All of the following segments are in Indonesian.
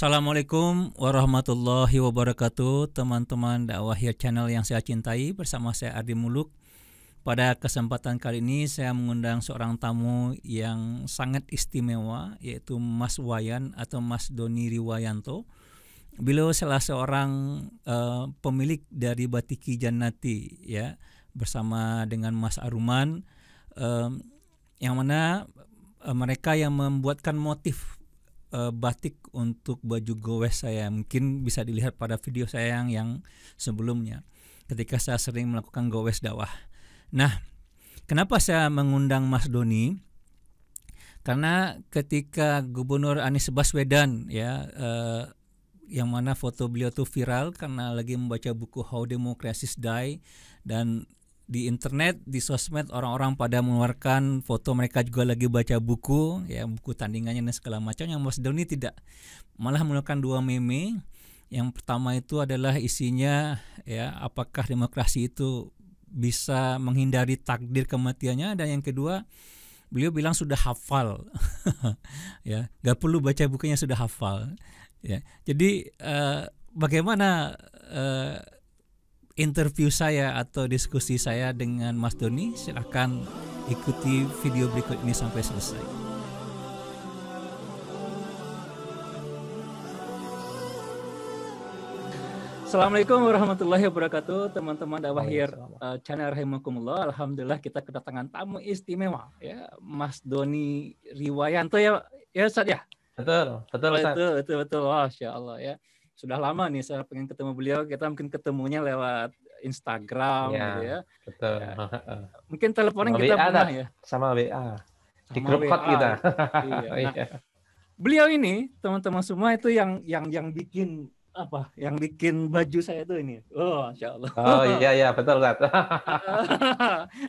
Assalamualaikum warahmatullahi wabarakatuh, teman-teman dakwah channel yang saya cintai. Bersama saya Ardi Muluk. Pada kesempatan kali ini saya mengundang seorang tamu yang sangat istimewa, yaitu Mas Wayan atau Mas Doni Riwayanto. Beliau salah seorang pemilik dari Batiki Jannati, ya, bersama dengan Mas Aruman, yang mana mereka yang membuatkan motif batik untuk baju gowes saya. Mungkin bisa dilihat pada video saya yang sebelumnya ketika saya sering melakukan gowes dakwah. Nah, kenapa saya mengundang Mas Doni? Karena ketika Gubernur Anies Baswedan, ya, yang mana foto beliau tuh viral karena lagi membaca buku How Democracies Die, dan di internet, di sosmed orang-orang pada mengeluarkan foto mereka juga lagi baca buku, ya, buku tandingannya dan segala macam. Yang Mas Doni tidak, malah mengeluarkan dua meme. Yang pertama itu adalah isinya, ya, apakah demokrasi itu bisa menghindari takdir kematiannya, dan yang kedua beliau bilang sudah hafal, ya, nggak perlu baca bukunya, sudah hafal, ya. Jadi bagaimana interview saya atau diskusi saya dengan Mas Doni? Silahkan ikuti video berikut ini sampai selesai. Assalamualaikum warahmatullahi wabarakatuh, teman-teman dakwah channel rahimakumullah. Alhamdulillah kita kedatangan tamu istimewa, ya, Mas Doni Riwayanto, ya, ya Ustaz, ya. Betul, betul. Masya Allah, ya. Sudah lama nih saya pengen ketemu beliau. Kita mungkin ketemunya lewat Instagram, ya, gitu ya. Betul. Ya. Mungkin teleponan sama kita WA, pernah, ya. Sama WA. Di Sama grup code kita. Iya. Nah, beliau ini, teman-teman semua, itu yang bikin apa? Yang bikin baju saya tuh ini. Oh, Masya Allah. Oh iya, betul, Rat.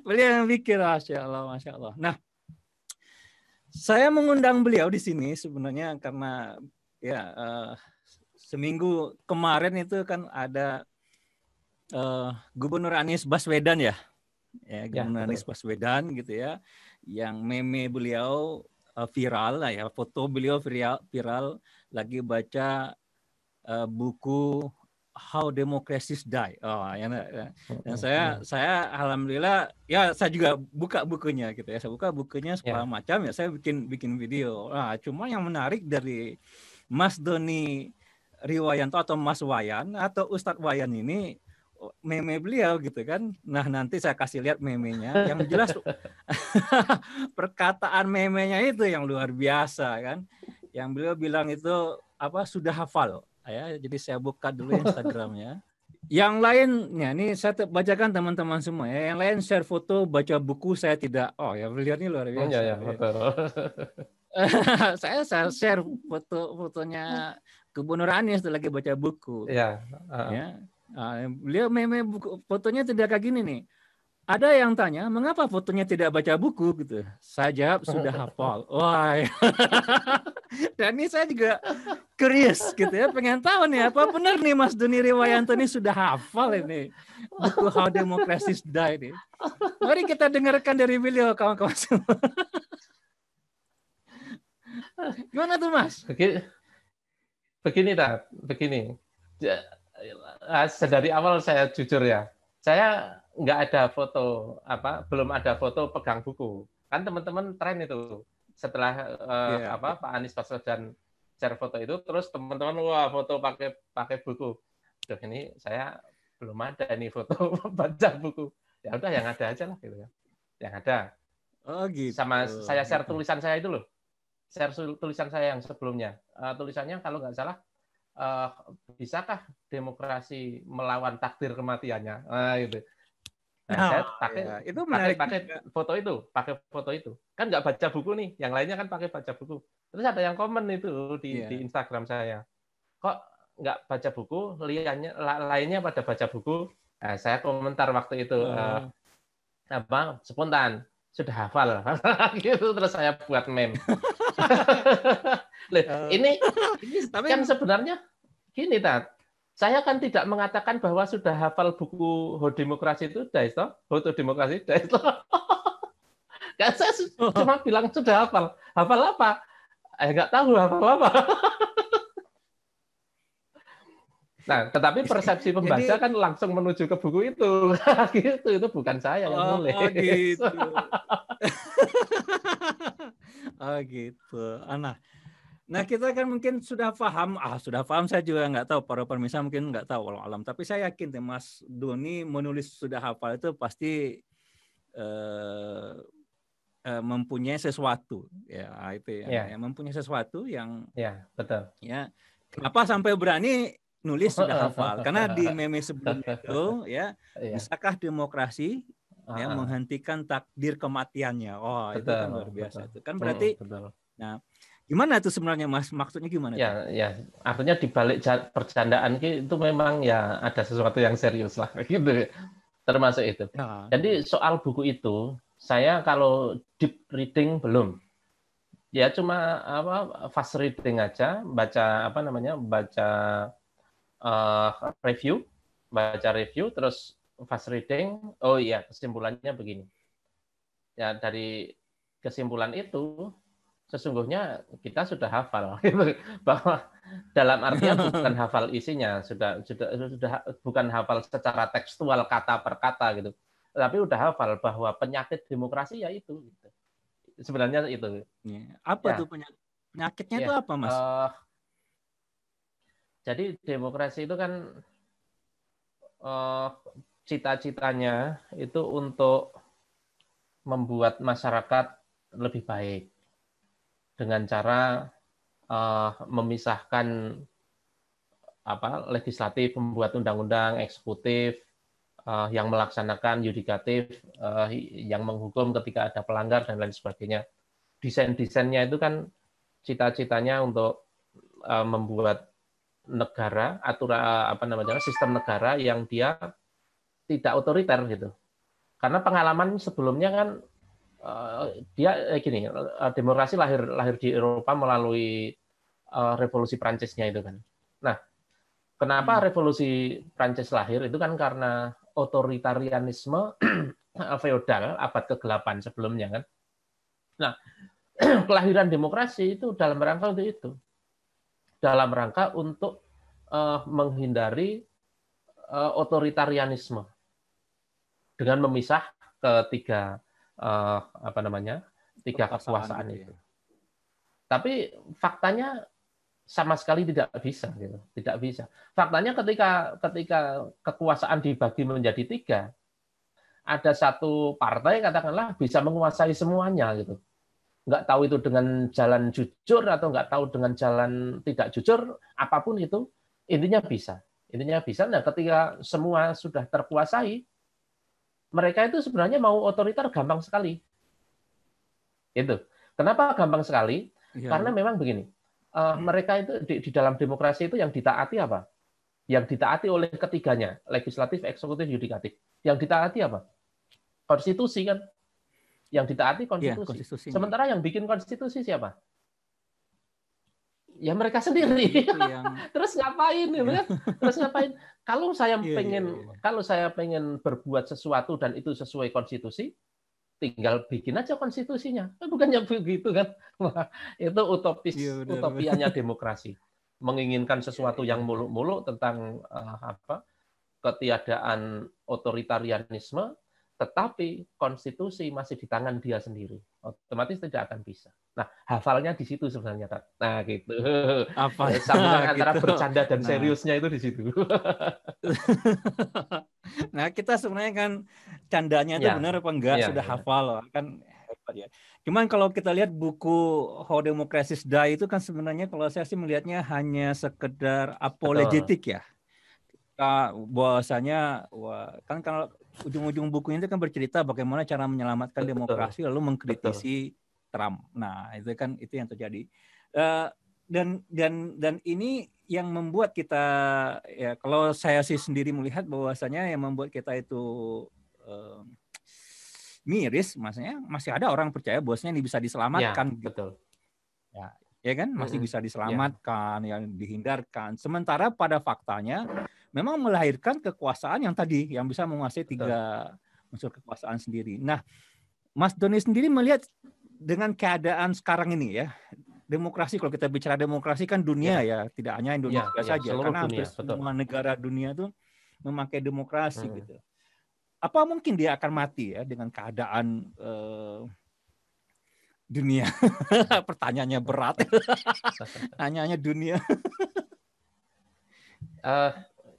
Beliau yang bikin, Masya Allah. Nah, saya mengundang beliau di sini sebenarnya karena, ya, seminggu kemarin itu kan ada Gubernur Anies Baswedan, ya, Gubernur Anies Baswedan, gitu ya, yang meme beliau viral lah, ya, foto beliau viral lagi baca buku How Democracies Die. Dan saya alhamdulillah, ya, saya juga buka bukunya, gitu ya. Saya buka bukunya segala macam, ya, saya bikin video. Nah, cuma yang menarik dari Mas Doni Riwayanto atau Mas Wayan atau Ustadz Wayan ini, meme beliau, gitu kan. Nah, nanti saya kasih lihat memenya. Yang jelas perkataan memenya itu yang luar biasa, kan. Yang beliau bilang itu apa, sudah hafal, ya. Jadi saya buka dulu Instagramnya. Yang lainnya ini saya bacakan teman-teman semua, ya. Yang lain share foto, baca buku, saya tidak. Oh, ya, beliau ini luar biasa. Ya, betul. saya share fotonya Gubernur Anies lagi baca buku. Ya. Beliau meme buku, fotonya tidak kayak gini nih. Ada yang tanya, mengapa fotonya tidak baca buku, gitu. Saya jawab, sudah hafal. Wah. Ya. Dan ini saya juga curious, gitu ya, pengen tahu nih, apa benar nih Mas Doni Riwayanto ini sudah hafal ini buku How Democracies Die ini. Mari kita dengarkan dari beliau, kawan-kawan semua. Gimana tuh, Mas? Begini. Dari awal saya jujur, ya, saya nggak ada foto, belum ada foto pegang buku. Kan teman-teman tren itu setelah Pak Anies Baswedan share foto itu, terus teman-teman wah foto pakai buku. Duh, ini saya belum ada nih foto baca buku. Ya udah, yang ada aja lah, gitu ya. Yang ada. Oh, gitu. Sama saya share tulisan saya itu loh. Share tulisan saya yang sebelumnya. Tulisannya kalau nggak salah, bisakah demokrasi melawan takdir kematiannya? Gitu. Nah, saya pakai foto itu. Kan nggak baca buku nih, yang lainnya kan pakai baca buku. Terus ada yang komen itu di Instagram saya. Kok nggak baca buku, lainnya pada baca buku? Nah, saya komentar waktu itu, spontan, sudah hafal. Gitu, terus saya buat meme. Ini kan sebenarnya gini, Tat. Saya kan tidak mengatakan bahwa sudah hafal buku How Demokrasi itu Die, How Demokrasi Die. Kan saya cuma bilang sudah hafal. Hafal apa? Nggak tahu hafal apa. Nah, tetapi persepsi pembaca Jadi, kan langsung menuju ke buku itu. Gitu, itu bukan saya yang oh nulis. gitu. Oh gitu. Nah kita kan mungkin sudah paham saya juga nggak tahu, para pemirsa mungkin nggak tahu walau alam. Tapi saya yakin deh Mas Doni menulis sudah hafal itu pasti eh, mempunyai sesuatu, ya itu Ya, yang mempunyai sesuatu yang ya, betul. ya kenapa sampai berani nulis sudah hafal? Karena di meme sebelumnya itu ya, Iya, bisakah demokrasi ya heeh, menghentikan takdir kematiannya? Oh itu kan betul, luar betul. biasa itu kan berarti. Betul. Nah, gimana itu sebenarnya Mas? Maksudnya gimana tuh? Ya, artinya di balik percandaan itu memang ya ada sesuatu yang serius lah, gitu. Termasuk itu. Ya. Jadi soal buku itu, saya kalau deep reading belum. Ya cuma fast reading aja, baca eh, review, terus fast reading. Oh iya, kesimpulannya begini. Ya dari kesimpulan itu sesungguhnya kita sudah hafal gitu. Bahwa dalam artian bukan hafal isinya, sudah bukan hafal secara tekstual kata per kata gitu. Tapi udah hafal bahwa penyakit demokrasi ya itu gitu. Sebenarnya itu. Ya. Apa tuh Ya, penyakitnya itu ya. apa Mas? Jadi demokrasi itu kan eh, cita-citanya itu untuk membuat masyarakat lebih baik dengan cara memisahkan legislatif, membuat undang-undang, eksekutif, yang melaksanakan, yudikatif, yang menghukum ketika ada pelanggar dan lain sebagainya. Desain-desainnya itu kan cita-citanya untuk membuat negara sistem negara yang dia tidak otoriter gitu. Karena pengalaman sebelumnya kan dia gini, demokrasi lahir di Eropa melalui revolusi Prancisnya itu kan. Nah, kenapa revolusi Prancis lahir itu kan karena otoritarianisme feodal abad ke-8 sebelumnya kan. Nah, kelahiran demokrasi itu dalam rangka untuk itu. Dalam rangka untuk menghindari otoritarianisme dengan memisah ketiga tiga kekuasaan Gitu ya. itu. Tapi faktanya sama sekali tidak bisa, gitu. Tidak bisa. Faktanya ketika kekuasaan dibagi menjadi tiga, ada satu partai katakanlah bisa menguasai semuanya, gitu. Nggak tahu itu dengan jalan jujur atau nggak tahu dengan jalan tidak jujur, apapun itu, intinya bisa. Intinya bisa. Nah, ketika semua sudah terkuasai, mereka itu sebenarnya mau otoriter gampang sekali. Itu. Kenapa gampang sekali? Ya. Karena memang begini, mereka itu di dalam demokrasi itu yang ditaati apa? Yang ditaati oleh ketiganya, legislatif, eksekutif, yudikatif. Yang ditaati apa? Konstitusi kan? Yang ditaati Ya, konstitusi. konstitusinya. Sementara yang bikin konstitusi siapa? Ya mereka sendiri. Itu yang Terus ngapain, gitu kan? Terus ngapain? Kalau saya Iya. pengen berbuat sesuatu dan itu sesuai konstitusi, tinggal bikin aja konstitusinya. Bukannya begitu kan? Wah, itu Iya benar. utopianya demokrasi. Menginginkan Iya, sesuatu iya, yang iya. muluk-muluk tentang ketiadaan otoritarianisme, tetapi konstitusi masih di tangan dia sendiri. Otomatis tidak akan bisa. Nah, hafalnya di situ sebenarnya, Tat. Nah, gitu. Apa Sambungan antara gitu. bercanda dan Nah, seriusnya itu di situ. nah kita sebenarnya kan candanya itu benar Ya, apa enggak ya, sudah ya. hafal kan hebat ya. Cuman kalau kita lihat buku How Democracy Die itu kan sebenarnya kalau saya sih melihatnya hanya sekedar Betul. apologetik ya. Bahwasanya kan kalau ujung-ujung bukunya itu kan bercerita bagaimana cara menyelamatkan Betul. demokrasi lalu Betul. mengkritisi Trump. Nah, itu yang terjadi. Dan ini yang membuat kita ya kalau saya sih sendiri melihat bahwasanya yang membuat kita itu miris, maksudnya masih ada orang percaya bahwasanya ini bisa Ya, diselamatkan gitu. betul. Ya kan masih bisa Ya, diselamatkan, yang dihindarkan. Sementara pada faktanya memang melahirkan kekuasaan yang tadi yang bisa menguasai betul. tiga unsur kekuasaan sendiri. Nah, Mas Doni sendiri melihat dengan keadaan sekarang ini ya, demokrasi, kalau kita bicara demokrasi kan dunia ya, tidak hanya Indonesia saja, seluruh karena hampir dunia, betul. semua negara dunia tuh memakai demokrasi gitu. Apa mungkin dia akan mati ya dengan keadaan dunia? Pertanyaannya berat. Tanyanya dunia.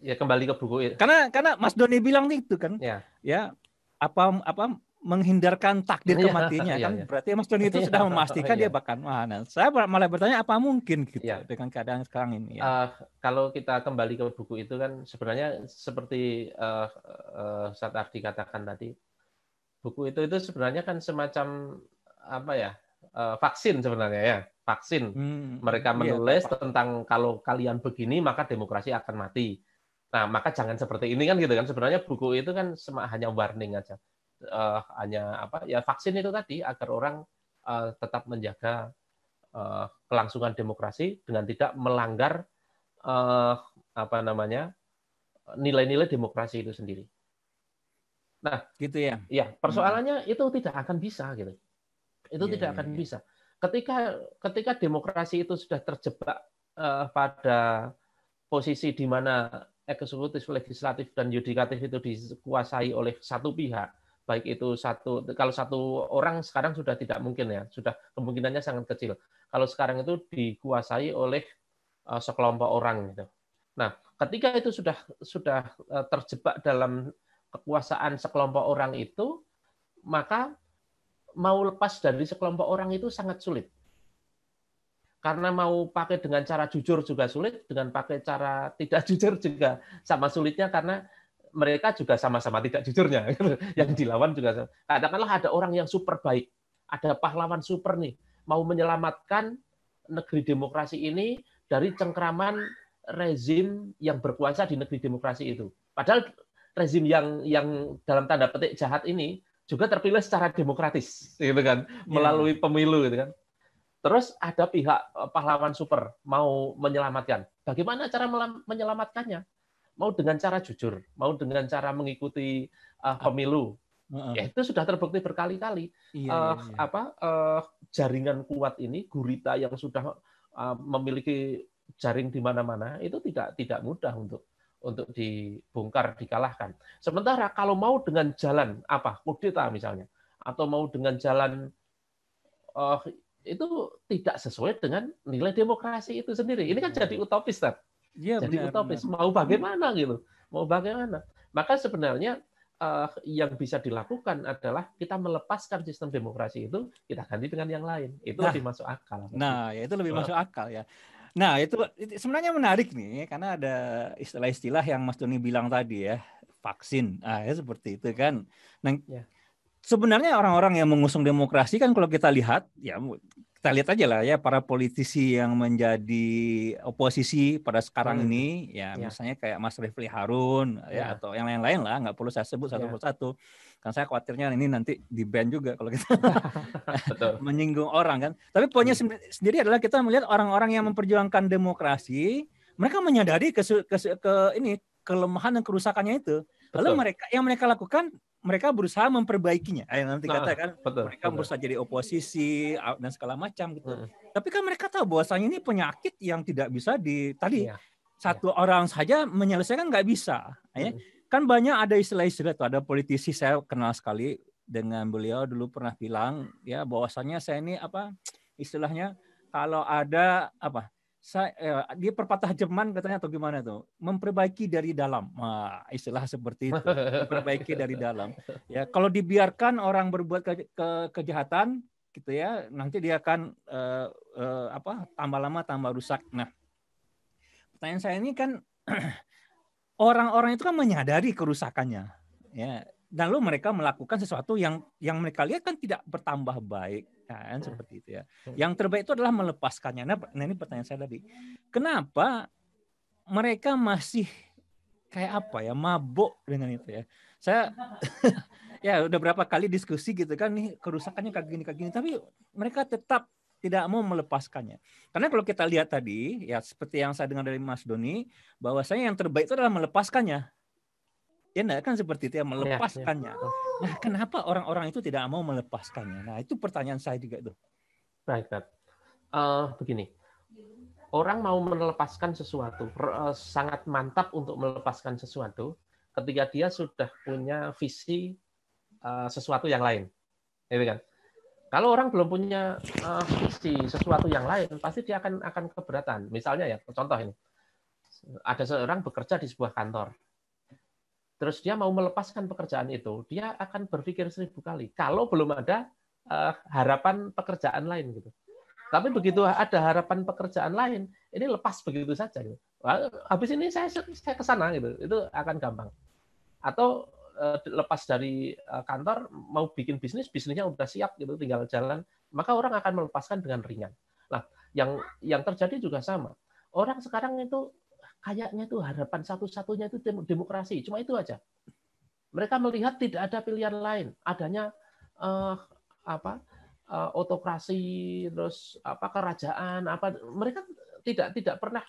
Ya kembali ke buku. Karena Mas Doni bilang itu kan, ya apa menghindarkan takdir kematiannya kan, berarti Mas Doni itu sudah memastikan dia bakal mana. Saya malah bertanya apa mungkin gitu dengan keadaan sekarang ini. Kalau kita kembali ke buku itu kan sebenarnya seperti Ustaz Ardi katakan tadi, buku itu sebenarnya kan semacam apa ya, vaksin sebenarnya ya, vaksin. Mereka menulis tentang kalau kalian begini maka demokrasi akan mati. Nah, maka jangan seperti ini kan gitu kan. Sebenarnya buku itu kan hanya warning aja. Hanya apa ya, vaksin itu tadi agar orang tetap menjaga kelangsungan demokrasi dengan tidak melanggar apa namanya, nilai-nilai demokrasi itu sendiri. Nah, gitu ya. Ya, persoalannya itu tidak akan bisa gitu. Itu tidak akan bisa. Ketika demokrasi itu sudah terjebak pada posisi di mana eksekutif, legislatif, dan yudikatif itu dikuasai oleh satu pihak, baik itu kalau satu orang sekarang sudah tidak mungkin ya, sudah kemungkinannya sangat kecil. Kalau sekarang itu dikuasai oleh sekelompok orang gitu. Nah, ketika itu sudah terjebak dalam kekuasaan sekelompok orang itu, maka mau lepas dari sekelompok orang itu sangat sulit. Karena mau pakai dengan cara jujur juga sulit, dengan pakai cara tidak jujur juga sama sulitnya, karena mereka juga sama-sama tidak jujurnya. Yang dilawan juga. Katakanlah ada orang yang super baik, ada pahlawan super nih, mau menyelamatkan negeri demokrasi ini dari cengkraman rezim yang berkuasa di negeri demokrasi itu. Padahal rezim yang dalam tanda petik jahat ini juga terpilih secara demokratis, gitu kan, melalui pemilu, gitu kan. Terus ada pihak pahlawan super mau menyelamatkan. Bagaimana cara menyelamatkannya? Mau dengan cara jujur, mau dengan cara mengikuti pemilu. Ya, itu sudah terbukti berkali-kali. Jaringan kuat ini, gurita yang sudah memiliki jaring di mana-mana, itu tidak mudah untuk dibongkar, dikalahkan. Sementara kalau mau dengan jalan kudeta misalnya, atau mau dengan jalan itu tidak sesuai dengan nilai demokrasi itu sendiri. Ini kan jadi utopis, Tad. Jadi utopis. Mau bagaimana gitu? Mau bagaimana? Maka sebenarnya yang bisa dilakukan adalah kita melepaskan sistem demokrasi itu, kita ganti dengan yang lain. Itu lebih masuk akal. Nah, ya itu lebih masuk akal ya. Nah, itu sebenarnya menarik nih, karena ada istilah-istilah yang Mas Doni bilang tadi ya, vaksin. Ya seperti itu kan. Nah, sebenarnya orang-orang yang mengusung demokrasi kan kalau kita lihat aja lah ya, para politisi yang menjadi oposisi pada sekarang ini ya, misalnya kayak Mas Refli Harun ya, atau yang lain-lain lah, nggak perlu saya sebut satu persatu. Kan saya khawatirnya ini nanti di-ban juga kalau kita menyinggung orang kan. Tapi poinnya sendiri adalah kita melihat orang-orang yang memperjuangkan demokrasi, mereka menyadari kelemahan dan kerusakannya itu. Lalu mereka lakukan, mereka berusaha memperbaikinya. Nanti katakan mereka berusaha jadi oposisi dan segala macam gitu. Tapi kan mereka tahu bahwasanya ini penyakit yang tidak bisa satu orang saja menyelesaikan, nggak bisa. Kan banyak ada istilah-istilah tuh. Ada politisi saya kenal sekali dengan beliau dulu pernah bilang ya, bahwasanya saya ini istilahnya kalau ada dia perpatah Jerman katanya atau gimana tuh, memperbaiki dari dalam. Istilah seperti itu, memperbaiki dari dalam. Ya, kalau dibiarkan orang berbuat kejahatan gitu ya, nanti dia akan tambah lama tambah rusak. Nah, pertanyaan saya ini kan orang-orang itu kan menyadari kerusakannya, ya. Dan lalu mereka melakukan sesuatu yang mereka lihat kan tidak bertambah baik, kan seperti itu ya. Yang terbaik itu adalah melepaskannya. Nah, ini pertanyaan saya tadi. Kenapa mereka masih kayak mabuk dengan itu ya? Saya ya udah berapa kali diskusi gitu kan, nih kerusakannya kayak gini, tapi mereka tetap tidak mau melepaskannya. Karena kalau kita lihat tadi ya, seperti yang saya dengar dari Mas Doni, bahwasanya yang terbaik itu adalah melepaskannya. Ya enggak kan seperti itu ya, melepaskannya. Nah, kenapa orang-orang itu tidak mau melepaskannya? Nah, itu pertanyaan saya juga tuh. Baik, Begini, orang mau melepaskan sesuatu, sangat mantap untuk melepaskan sesuatu ketika dia sudah punya visi sesuatu yang lain, gitu kan? Kalau orang belum punya visi sesuatu yang lain, pasti dia akan keberatan. Misalnya ya, contoh ini, ada seorang bekerja di sebuah kantor, terus dia mau melepaskan pekerjaan itu, dia akan berpikir 1000 kali. Kalau belum ada harapan pekerjaan lain, gitu. Tapi begitu ada harapan pekerjaan lain, ini lepas begitu saja. Gitu. Habis ini saya ke sana, gitu. Itu akan gampang. Atau lepas dari kantor mau bikin bisnisnya udah siap gitu, tinggal jalan, maka orang akan melepaskan dengan ringan. Nah, yang terjadi juga sama. Orang sekarang itu kayaknya itu harapan satu-satunya itu demokrasi, cuma itu aja. Mereka melihat tidak ada pilihan lain, adanya autokrasi, terus kerajaan, mereka tidak pernah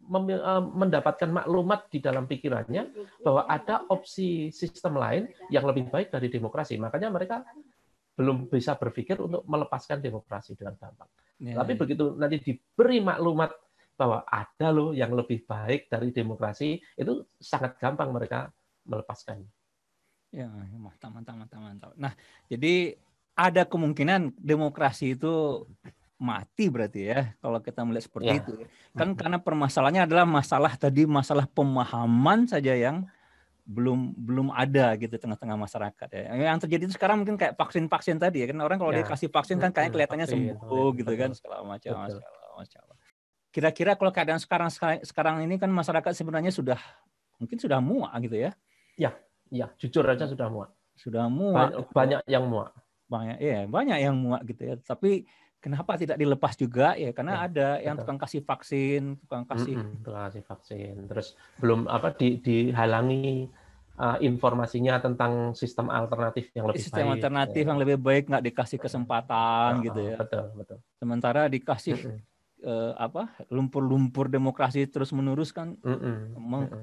mendapatkan maklumat di dalam pikirannya bahwa ada opsi sistem lain yang lebih baik dari demokrasi. Makanya mereka belum bisa berpikir untuk melepaskan demokrasi dengan gampang. Tapi begitu nanti diberi maklumat bahwa ada loh yang lebih baik dari demokrasi, itu sangat gampang mereka melepaskannya. Ya, mantap. Nah, jadi ada kemungkinan demokrasi itu mati berarti ya, kalau kita melihat seperti itu. Kan karena permasalahannya adalah masalah pemahaman saja yang belum ada gitu tengah-tengah masyarakat ya. Yang terjadi itu sekarang mungkin kayak vaksin tadi ya kan, orang kalau dikasih vaksin kan kayak kelihatannya sembuh gitu kan, segala macam. Kira-kira kalau keadaan sekarang ini kan masyarakat sebenarnya mungkin sudah muak gitu ya. Ya, jujur aja sudah muak. Sudah muak. Banyak yang muak. Banyak yang muak gitu ya. Tapi kenapa tidak dilepas juga ya? Karena ada yang tukang kasih vaksin, tukang kasih vaksin. Terus belum dihalangi informasinya tentang sistem alternatif yang lebih baik. Sistem alternatif yang lebih baik nggak dikasih kesempatan gitu ya. Betul. Sementara dikasih lumpur demokrasi terus menerus kan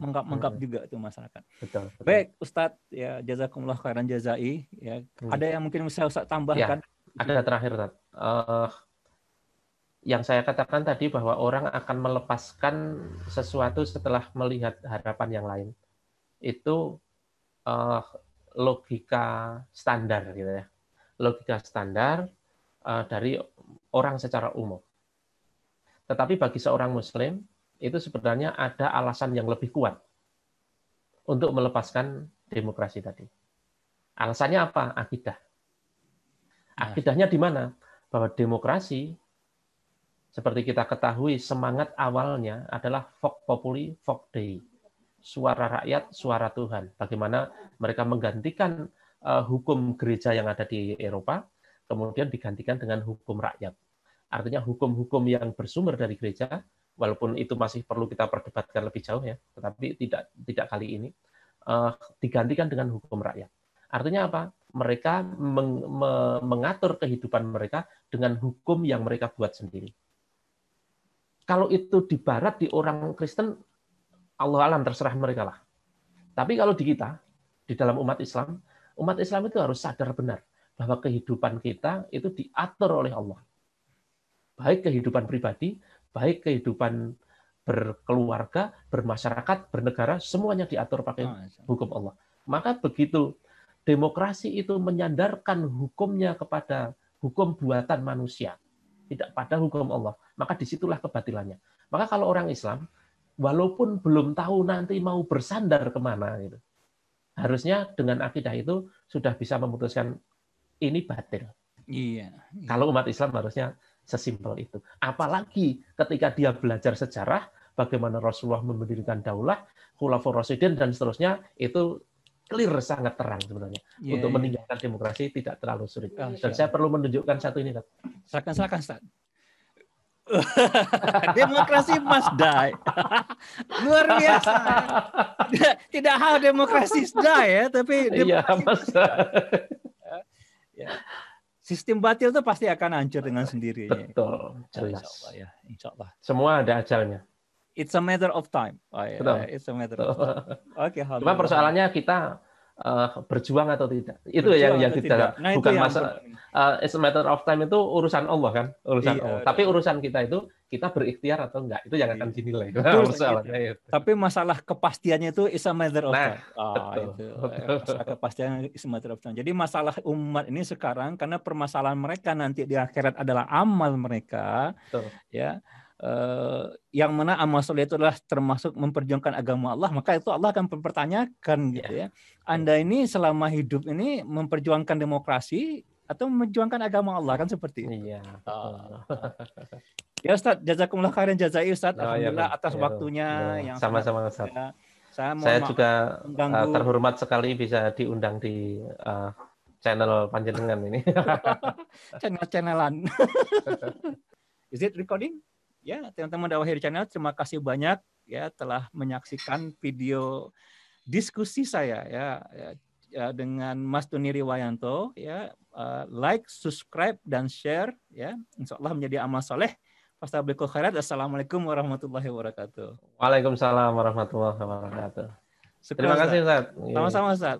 menggap juga itu masyarakat. Betul. Baik Ustadz ya, jazakumullah khairan jazai ya. Ada yang mungkin bisa Ustadz tambahkan? Ya, ada terakhir Ustadz. Yang saya katakan tadi bahwa orang akan melepaskan sesuatu setelah melihat harapan yang lain. Itu logika standar gitu ya. Logika standar dari orang secara umum. Tetapi bagi seorang Muslim, itu sebenarnya ada alasan yang lebih kuat untuk melepaskan demokrasi tadi. Alasannya apa? Akidah. Akidahnya di mana? Bahwa demokrasi, seperti kita ketahui, semangat awalnya adalah vox populi, vox Dei. Suara rakyat, suara Tuhan. Bagaimana mereka menggantikan hukum gereja yang ada di Eropa, kemudian digantikan dengan hukum rakyat. Artinya hukum-hukum yang bersumber dari gereja, walaupun itu masih perlu kita perdebatkan lebih jauh ya, tetapi tidak kali ini, digantikan dengan hukum rakyat. Artinya apa? Mereka mengatur kehidupan mereka dengan hukum yang mereka buat sendiri. Kalau itu di Barat, di orang Kristen, Allah alam terserah mereka lah. Tapi kalau di kita, di dalam umat Islam itu harus sadar benar bahwa kehidupan kita itu diatur oleh Allah. Baik kehidupan pribadi, baik kehidupan berkeluarga, bermasyarakat, bernegara, semuanya diatur pakai hukum Allah. Maka begitu demokrasi itu menyandarkan hukumnya kepada hukum buatan manusia, tidak pada hukum Allah, maka disitulah kebatilannya. Maka kalau orang Islam, walaupun belum tahu nanti mau bersandar kemana, gitu, harusnya dengan akidah itu sudah bisa memutuskan ini batil. Iya. Kalau umat Islam harusnya sesimpel itu. Apalagi ketika dia belajar sejarah, bagaimana Rasulullah mendirikan daulah, Khulafaur Rasyidin dan seterusnya, itu clear, sangat terang sebenarnya. Untuk meninggalkan demokrasi tidak terlalu sulit. Dan saya perlu menunjukkan satu ini. Silakan, Ustaz. Demokrasi must die. Luar biasa. Tidak hal demokrasi die ya, tapi sistem batil itu pasti akan hancur dengan sendirinya. Betul, jelas. Insya Allah. Semua ada ajalnya. It's a matter of time. Betul. It's a matter of time. Cuma persoalannya kita berjuang atau tidak. Itu Berjuang yang atau kita tidak. Nah, itu bukan yang masalah it's a matter of time, itu urusan Allah kan, urusan iya, Allah. Tapi urusan kita itu kita berikhtiar atau enggak, itu yang akan iya. dinilai. Betul Masalahnya gitu. itu. Tapi masalah kepastiannya itu is a matter of Nah, time. betul. Itu Betul. masalah kepastian is a matter of time. Jadi masalah umat ini sekarang karena permasalahan mereka nanti di akhirat adalah amal mereka, Betul. ya. Yang mana amal soleh itu adalah termasuk memperjuangkan agama Allah, maka itu Allah akan mempertanyakan gitu ya. Anda ini selama hidup ini memperjuangkan demokrasi atau memperjuangkan agama Allah, kan seperti itu. Iya, betul. Ya Ustaz, jazakumullah khairan jazai Ustaz. Oh, ya, Alhamdulillah Bang. atas Ya, waktunya Bang. yang sangat Sama-sama, Ustaz. ya. Saya mohon Saya maaf juga mengganggu terhormat sekali bisa diundang di channel panjenengan ini. channel-channelan. Is it recording? Ya, teman-teman Dakwah Channel, terima kasih banyak ya telah menyaksikan video diskusi saya ya dengan Mas Doni Riwayanto ya. Like, subscribe dan share ya. Insyaallah menjadi amal soleh. Fastabiqul khairat. Assalamualaikum warahmatullahi wabarakatuh. Waalaikumsalam warahmatullahi wabarakatuh. Syukur, Terima kasih, Ustaz. Sama-sama Ustaz.